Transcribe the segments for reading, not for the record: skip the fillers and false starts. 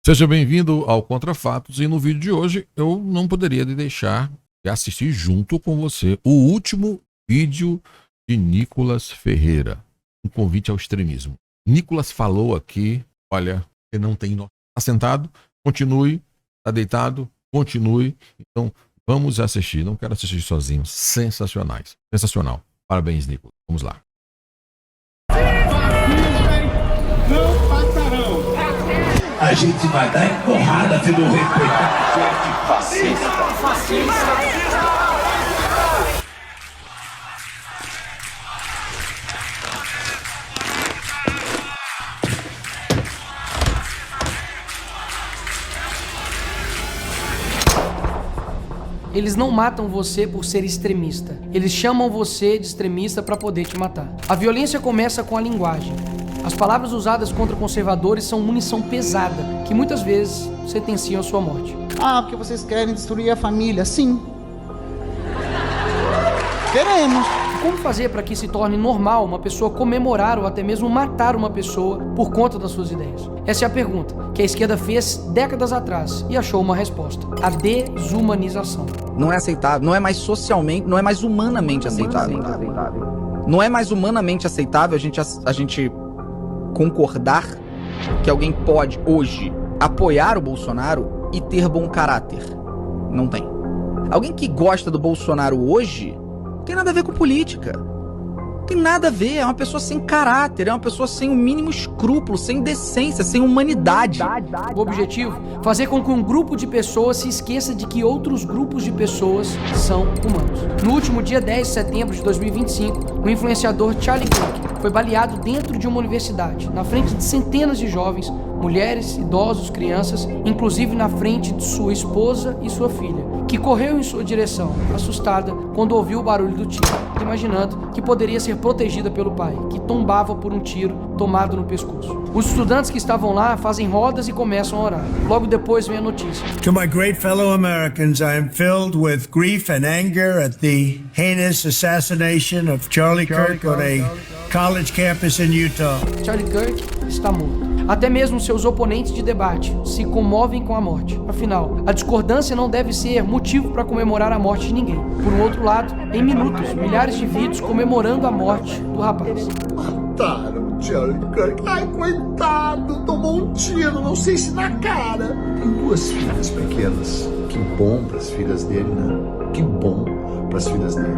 Seja bem-vindo ao Contra Fatos e no vídeo de hoje eu não poderia deixar de assistir junto com você o último vídeo de Nicolas Ferreira, um convite ao extremismo. Nicolas falou aqui, olha, ele não tem... Está sentado? Continue. Está deitado? Continue. Então vamos assistir, não quero assistir sozinho. Sensacionais, sensacional. Parabéns, Nicolas. Vamos lá. Não passarão. A gente vai dar porrada, filho do rei. Fascista. Eles não matam você por ser extremista. Eles chamam você de extremista para poder te matar. A violência começa com a linguagem. As palavras usadas contra conservadores são munição pesada, que muitas vezes sentenciam a sua morte. Ah, porque vocês querem destruir a família? Sim. Queremos. Como fazer para que se torne normal uma pessoa comemorar ou até mesmo matar uma pessoa por conta das suas ideias? Essa é a pergunta que a esquerda fez décadas atrás e achou uma resposta: a desumanização. Não é aceitável, não é mais socialmente, não é mais humanamente aceitável. Não é mais humanamente aceitável a gente concordar que alguém pode hoje apoiar o Bolsonaro e ter bom caráter. Não tem. Alguém que gosta do Bolsonaro hoje não tem nada a ver com política. Não tem nada a ver, é uma pessoa sem caráter, é uma pessoa sem o mínimo escrúpulo, sem decência, sem humanidade. O objetivo? Fazer com que um grupo de pessoas se esqueça de que outros grupos de pessoas são humanos. No último dia 10 de setembro de 2025, o influenciador Charlie Kirk foi baleado dentro de uma universidade, na frente de centenas de jovens, mulheres, idosos, crianças, inclusive na frente de sua esposa e sua filha, que correu em sua direção, assustada, quando ouviu o barulho do tiro, imaginando que poderia ser protegida pelo pai, que tombava por um tiro tomado no pescoço. Os estudantes que estavam lá fazem rodas e começam a orar. Logo depois vem a notícia. To my great fellow Americans, I am filled with grief and anger at the heinous assassination of Charlie Kirk on a college campus in Utah. Charlie Kirk está morto. Até mesmo seus oponentes de debate se comovem com a morte. Afinal, a discordância não deve ser motivo para comemorar a morte de ninguém. Por um outro lado, em minutos, milhares de vídeos comemorando a morte do rapaz. Mataram o Charlie Kirk. Ai, coitado, tomou um tiro, não sei se na cara. Tem duas filhas pequenas. Que bom pras filhas dele, né? Que bom pras filhas dele.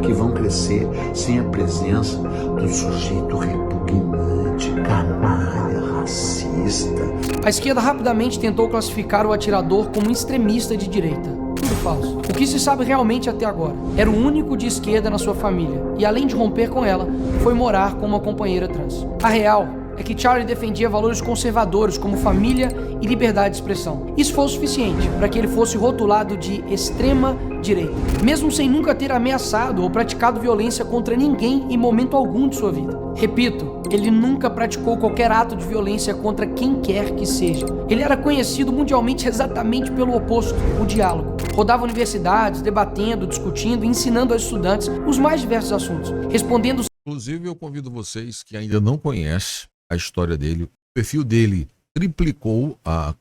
Que vão crescer sem a presença do sujeito repugnante, canalha, racista. A esquerda rapidamente tentou classificar o atirador como extremista de direita. Tudo falso. O que se sabe realmente até agora? Era o único de esquerda na sua família e, além de romper com ela, foi morar com uma companheira trans. A real é que Charlie defendia valores conservadores como família e liberdade de expressão. Isso foi o suficiente para que ele fosse rotulado de extrema direita, mesmo sem nunca ter ameaçado ou praticado violência contra ninguém em momento algum de sua vida. Repito, ele nunca praticou qualquer ato de violência contra quem quer que seja. Ele era conhecido mundialmente exatamente pelo oposto, o diálogo. Rodava universidades, debatendo, discutindo e ensinando aos estudantes os mais diversos assuntos, respondendo... Inclusive, eu convido vocês que ainda não conhecem a história dele. O perfil dele triplicou a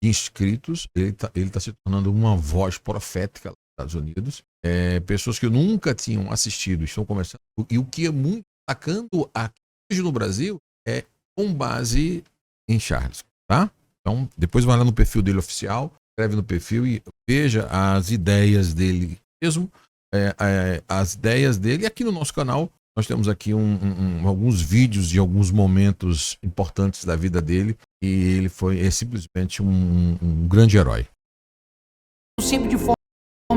inscritos. Ele tá se tornando uma voz profética nos Estados Unidos. Pessoas que nunca tinham assistido estão começando. E o que é muito atacando aqui hoje no Brasil é com base em Charles, tá? Então, depois vai lá no perfil dele oficial, escreve no perfil e veja as ideias dele mesmo, as ideias dele. E aqui no nosso canal nós temos aqui alguns vídeos de alguns momentos importantes da vida dele e ele foi simplesmente um grande herói. Sempre de forma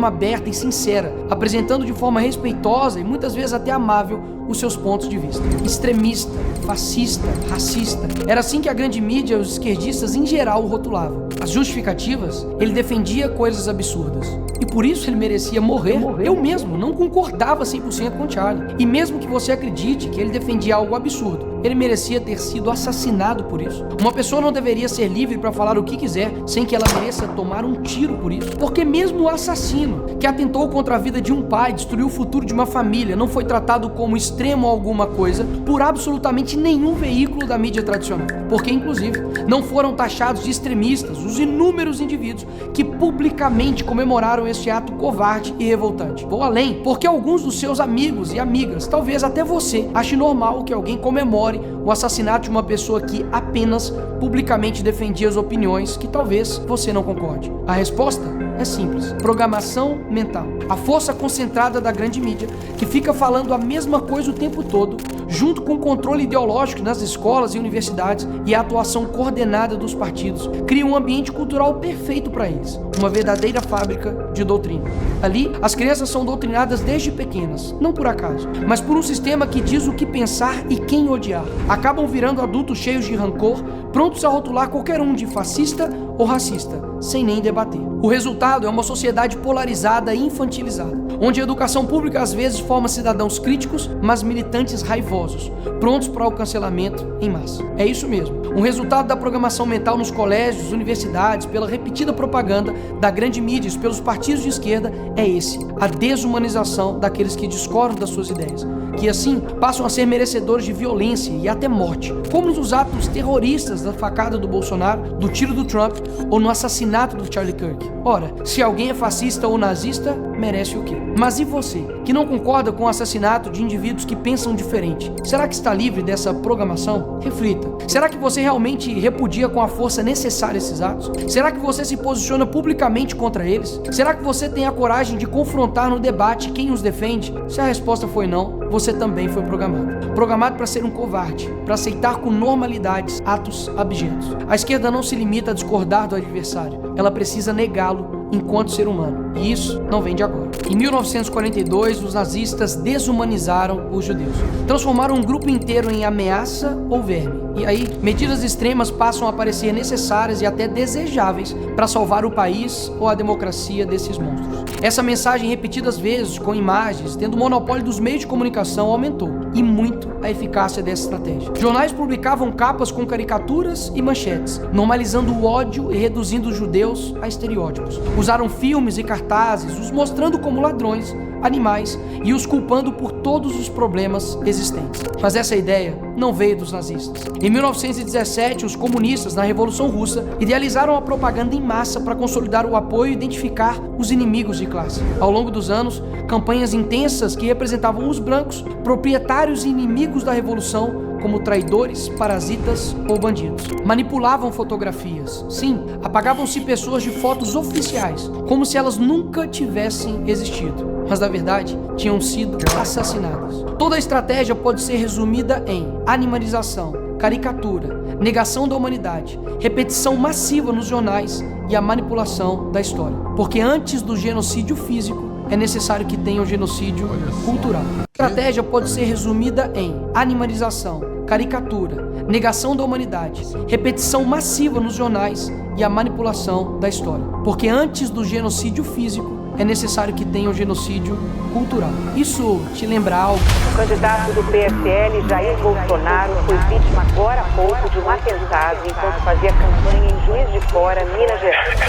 aberta e sincera, apresentando de forma respeitosa e muitas vezes até amável os seus pontos de vista. Extremista, fascista, racista. Era assim que a grande mídia e os esquerdistas em geral o rotulavam. As justificativas, ele defendia coisas absurdas. E por isso ele merecia morrer. Eu mesmo não concordava 100% com Charlie. E mesmo que você acredite que ele defendia algo absurdo, ele merecia ter sido assassinado por isso. Uma pessoa não deveria ser livre para falar o que quiser sem que ela mereça tomar um tiro por isso. Porque mesmo o assassino assassino que atentou contra a vida de um pai, destruiu o futuro de uma família, não foi tratado como extremo alguma coisa por absolutamente nenhum veículo da mídia tradicional. Porque, inclusive, não foram taxados de extremistas os inúmeros indivíduos que publicamente comemoraram este ato covarde e revoltante. Vou além, porque alguns dos seus amigos e amigas, talvez até você, ache normal que alguém comemore o assassinato de uma pessoa que apenas publicamente defendia as opiniões que talvez você não concorde. A resposta é simples: programação mental. A força concentrada da grande mídia, que fica falando a mesma coisa o tempo todo, junto com o controle ideológico nas escolas e universidades e a atuação coordenada dos partidos, cria um ambiente cultural perfeito para eles, uma verdadeira fábrica de doutrina. Ali, as crianças são doutrinadas desde pequenas, não por acaso, mas por um sistema que diz o que pensar e quem odiar. Acabam virando adultos cheios de rancor, prontos a rotular qualquer um de fascista ou racista, sem nem debater. O resultado é uma sociedade polarizada e infantilizada, onde a educação pública às vezes forma cidadãos críticos, mas militantes raivosos, prontos para o cancelamento em massa. É isso mesmo. Um resultado da programação mental nos colégios, universidades, pela repetida propaganda da grande mídia e pelos partidos de esquerda é esse: a desumanização daqueles que discordam das suas ideias, que assim passam a ser merecedores de violência e até morte, como nos atos terroristas da facada do Bolsonaro, do tiro do Trump ou no assassinato do Charlie Kirk. Ora, se alguém é fascista ou nazista, merece o quê? Mas e você, que não concorda com o assassinato de indivíduos que pensam diferente? Será que está livre dessa programação? Reflita. Será que você realmente repudia com a força necessária esses atos? Será que você se posiciona publicamente contra eles? Será que você tem a coragem de confrontar no debate quem os defende? Se a resposta foi não, você também foi programado. Programado para ser um covarde, para aceitar com normalidade atos abjetos. A esquerda não se limita a discordar do adversário, ela precisa negá-lo enquanto ser humano. E isso não vem de agora. Em 1942, os nazistas desumanizaram os judeus. Transformaram um grupo inteiro em ameaça ou verme. E aí, medidas extremas passam a parecer necessárias e até desejáveis para salvar o país ou a democracia desses monstros. Essa mensagem, repetidas vezes, com imagens, tendo o monopólio dos meios de comunicação, aumentou. E muito a eficácia dessa estratégia. Jornais publicavam capas com caricaturas e manchetes, normalizando o ódio e reduzindo os judeus a estereótipos. Usaram filmes e cartazes, os mostrando como ladrões, animais e os culpando por todos os problemas existentes. Mas essa ideia não veio dos nazistas. Em 1917, os comunistas, na Revolução Russa, idealizaram a propaganda em massa para consolidar o apoio e identificar os inimigos de classe. Ao longo dos anos, campanhas intensas que representavam os brancos, proprietários e inimigos da Revolução, como traidores, parasitas ou bandidos. Manipulavam fotografias. Sim, apagavam-se pessoas de fotos oficiais, como se elas nunca tivessem existido, mas na verdade tinham sido assassinadas. Toda a estratégia pode ser resumida em animalização, caricatura, negação da humanidade, repetição massiva nos jornais e a manipulação da história. Porque antes do genocídio físico, é necessário que tenha um genocídio cultural. A estratégia pode ser resumida em animalização, caricatura, negação da humanidade, repetição massiva nos jornais e a manipulação da história. Porque antes do genocídio físico, é necessário que tenha um genocídio cultural. Isso te lembra algo? O candidato do PSL, Jair Bolsonaro, foi vítima agora há pouco de um atentado enquanto fazia campanha em Juiz de Fora, Minas Gerais.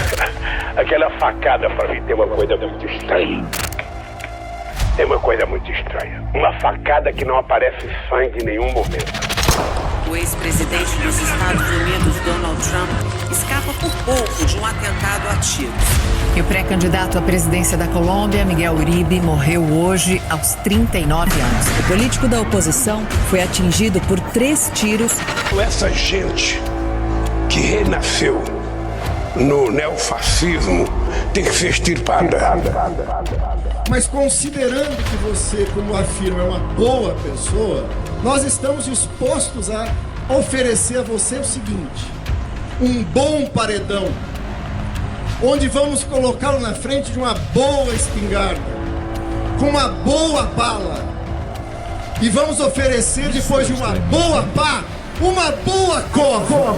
Aquela facada para mim tem uma coisa muito estranha. Tem uma coisa muito estranha. Uma facada que não aparece sangue em nenhum momento. O ex-presidente dos Estados Unidos, Donald Trump, escapa por pouco de um atentado a tiros. E o pré-candidato à presidência da Colômbia, Miguel Uribe, morreu hoje aos 39 anos. O político da oposição foi atingido por 3 tiros. Essa gente que renasceu no neofascismo tem que ser extirpada. Mas considerando que você, como afirma, é uma boa pessoa, nós estamos dispostos a oferecer a você o seguinte: um bom paredão, onde vamos colocá-lo na frente de uma boa espingarda, com uma boa bala, e vamos oferecer, depois de uma boa pá, uma boa cova.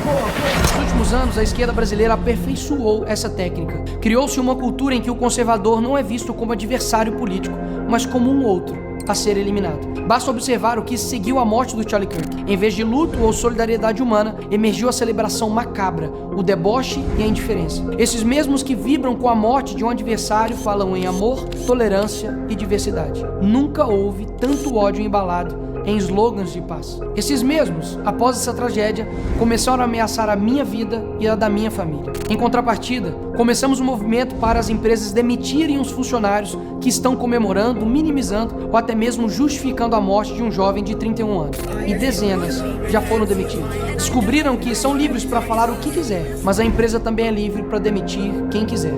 Nos últimos anos, a esquerda brasileira aperfeiçoou essa técnica. Criou-se uma cultura em que o conservador não é visto como adversário político, mas como um outro a ser eliminado. Basta observar o que seguiu a morte do Charlie Kirk. Em vez de luto ou solidariedade humana, emergiu a celebração macabra, o deboche e a indiferença. Esses mesmos que vibram com a morte de um adversário falam em amor, tolerância e diversidade. Nunca houve tanto ódio embalado em slogans de paz. Esses mesmos, após essa tragédia, começaram a ameaçar a minha vida e a da minha família. Em contrapartida, começamos um movimento para as empresas demitirem os funcionários que estão comemorando, minimizando ou até mesmo justificando a morte de um jovem de 31 anos. E dezenas já foram demitidos. Descobriram que são livres para falar o que quiser, mas a empresa também é livre para demitir quem quiser.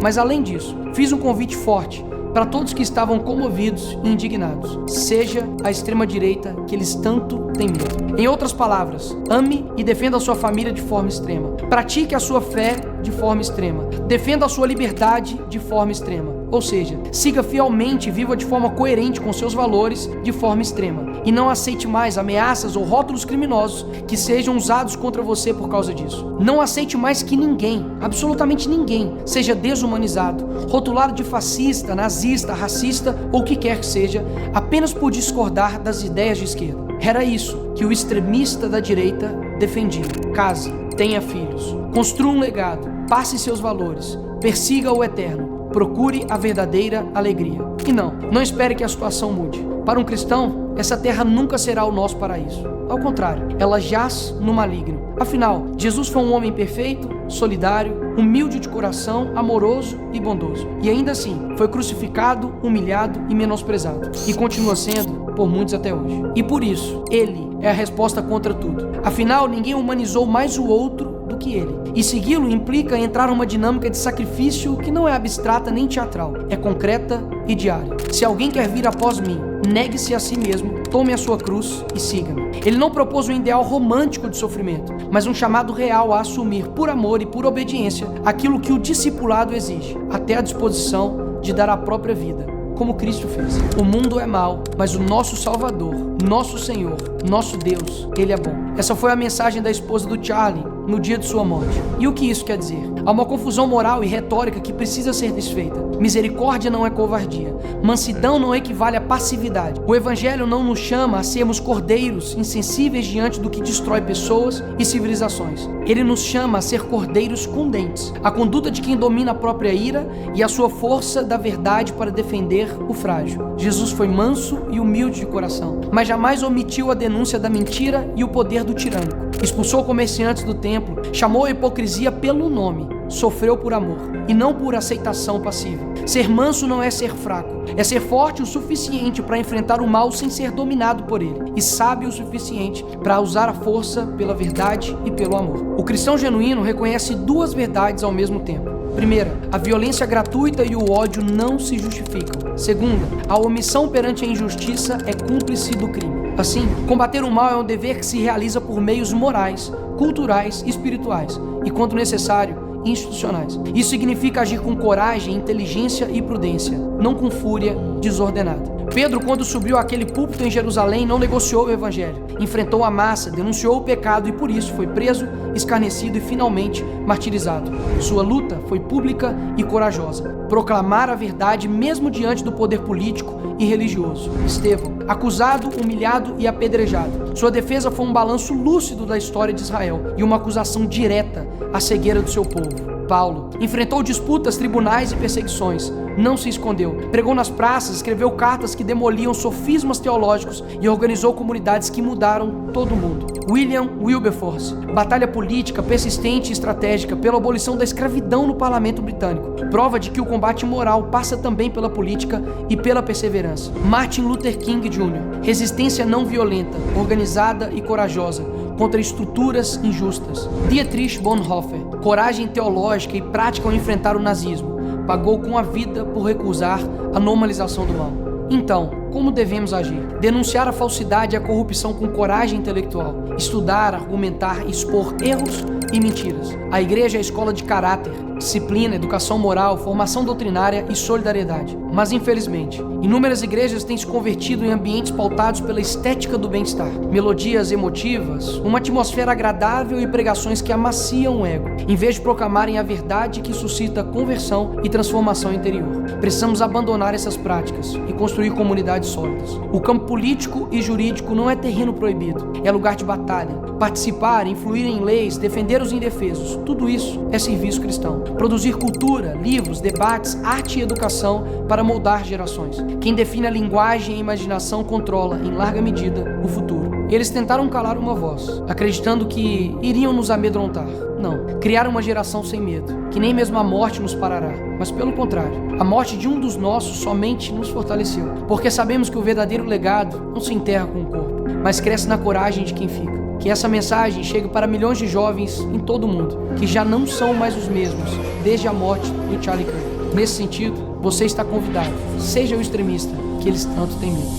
Mas além disso, fiz um convite forte para todos que estavam comovidos e indignados. Seja a extrema-direita que eles tanto têm medo. Em outras palavras, ame e defenda a sua família de forma extrema. Pratique a sua fé de forma extrema. Defenda a sua liberdade de forma extrema. Ou seja, siga fielmente e viva de forma coerente com seus valores de forma extrema. E não aceite mais ameaças ou rótulos criminosos que sejam usados contra você por causa disso. Não aceite mais que ninguém, absolutamente ninguém, seja desumanizado, rotulado de fascista, nazista, racista ou o que quer que seja, apenas por discordar das ideias de esquerda. Era isso que o extremista da direita defendia. Case, tenha filhos, construa um legado, passe seus valores, persiga o eterno. Procure a verdadeira alegria. E não espere que a situação mude. Para um cristão, essa terra nunca será o nosso paraíso. Ao contrário, ela jaz no maligno. Afinal, Jesus foi um homem perfeito, solidário, humilde de coração, amoroso e bondoso. E ainda assim, foi crucificado, humilhado e menosprezado. E continua sendo por muitos até hoje. E por isso, ele é a resposta contra tudo. Afinal, ninguém humanizou mais o outro do que ele. E segui-lo implica entrar numa dinâmica de sacrifício que não é abstrata nem teatral, é concreta e diária. Se alguém quer vir após mim, negue-se a si mesmo, tome a sua cruz e siga-me. Ele não propôs um ideal romântico de sofrimento, mas um chamado real a assumir por amor e por obediência aquilo que o discipulado exige, até a disposição de dar a própria vida, como Cristo fez. O mundo é mau, mas o nosso Salvador, nosso Senhor, nosso Deus, Ele é bom. Essa foi a mensagem da esposa do Charlie no dia de sua morte. E o que isso quer dizer? Há uma confusão moral e retórica que precisa ser desfeita. Misericórdia não é covardia. Mansidão não equivale a passividade. O Evangelho não nos chama a sermos cordeiros insensíveis diante do que destrói pessoas e civilizações. Ele nos chama a ser cordeiros com dentes. A conduta de quem domina a própria ira e a sua força da verdade para defender o frágil. Jesus foi manso e humilde de coração, mas jamais omitiu a denúncia da mentira e o poder do tirânico. Expulsou comerciantes do templo, chamou a hipocrisia pelo nome, sofreu por amor e não por aceitação passiva. Ser manso não é ser fraco, é ser forte o suficiente para enfrentar o mal sem ser dominado por ele, e sábio o suficiente para usar a força pela verdade e pelo amor. O cristão genuíno reconhece duas verdades ao mesmo tempo. Primeira, a violência gratuita e o ódio não se justificam. Segunda, a omissão perante a injustiça é cúmplice do crime. Assim, combater o mal é um dever que se realiza por meios morais, culturais e espirituais, e, quando necessário, institucionais. Isso significa agir com coragem, inteligência e prudência, não com fúria desordenada. Pedro, quando subiu àquele púlpito em Jerusalém, não negociou o evangelho, enfrentou a massa, denunciou o pecado e por isso foi preso, escarnecido e finalmente martirizado. Sua luta foi pública e corajosa. Proclamar a verdade mesmo diante do poder político e religioso. Estevão, acusado, humilhado e apedrejado. Sua defesa foi um balanço lúcido da história de Israel e uma acusação direta à cegueira do seu povo. Paulo enfrentou disputas, tribunais e perseguições. Não se escondeu. Pregou nas praças, escreveu cartas que demoliam sofismas teológicos e organizou comunidades que mudaram todo o mundo. William Wilberforce, batalha política persistente e estratégica pela abolição da escravidão no parlamento britânico. Prova de que o combate moral passa também pela política e pela perseverança. Martin Luther King Jr., resistência não violenta, organizada e corajosa contra estruturas injustas. Dietrich Bonhoeffer, coragem teológica e prática ao enfrentar o nazismo. Pagou com a vida por recusar a normalização do mal. Então, como devemos agir. Denunciar a falsidade e a corrupção com coragem intelectual. Estudar, argumentar, expor erros e mentiras. A igreja é a escola de caráter, disciplina, educação moral, formação doutrinária e solidariedade. Mas, infelizmente, inúmeras igrejas têm se convertido em ambientes pautados pela estética do bem-estar. Melodias emotivas, uma atmosfera agradável e pregações que amaciam o ego, em vez de proclamarem a verdade que suscita conversão e transformação interior. Precisamos abandonar essas práticas e construir comunidades sólidas. O campo político e jurídico não é terreno proibido, é lugar de batalha. Participar, influir em leis, defender os indefesos, tudo isso é serviço cristão. Produzir cultura, livros, debates, arte e educação para moldar gerações. Quem define a linguagem e a imaginação controla, em larga medida, o futuro. Eles tentaram calar uma voz, acreditando que iriam nos amedrontar. Não, criaram uma geração sem medo, que nem mesmo a morte nos parará. Mas pelo contrário, a morte de um dos nossos somente nos fortaleceu. Porque sabemos que o verdadeiro legado não se enterra com o corpo, mas cresce na coragem de quem fica. Que essa mensagem chegue para milhões de jovens em todo o mundo, que já não são mais os mesmos desde a morte do Charlie Kirk. Nesse sentido, você está convidado. Seja o extremista que eles tanto têm medo.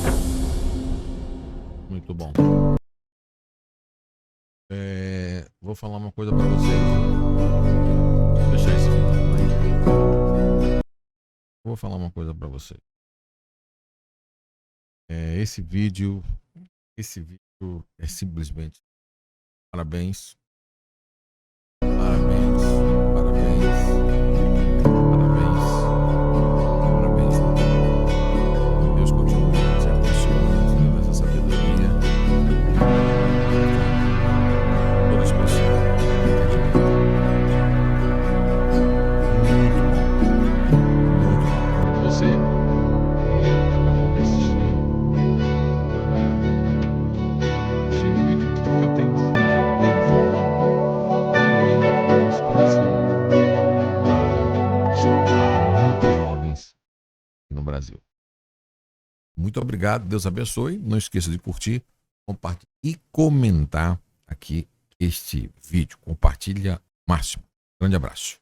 Muito bom. Vou falar uma coisa para vocês. Vou deixar esse vídeo aí. Vou falar uma coisa para vocês. Esse vídeo é simplesmente parabéns. Parabéns. Parabéns. Parabéns. Parabéns. Deus continue te abençoando, dando essa sabedoria. Todas as pessoas. Você no Brasil. Muito obrigado, Deus abençoe. Não esqueça de curtir, compartilhar e comentar aqui este vídeo. Compartilha máximo. Grande abraço.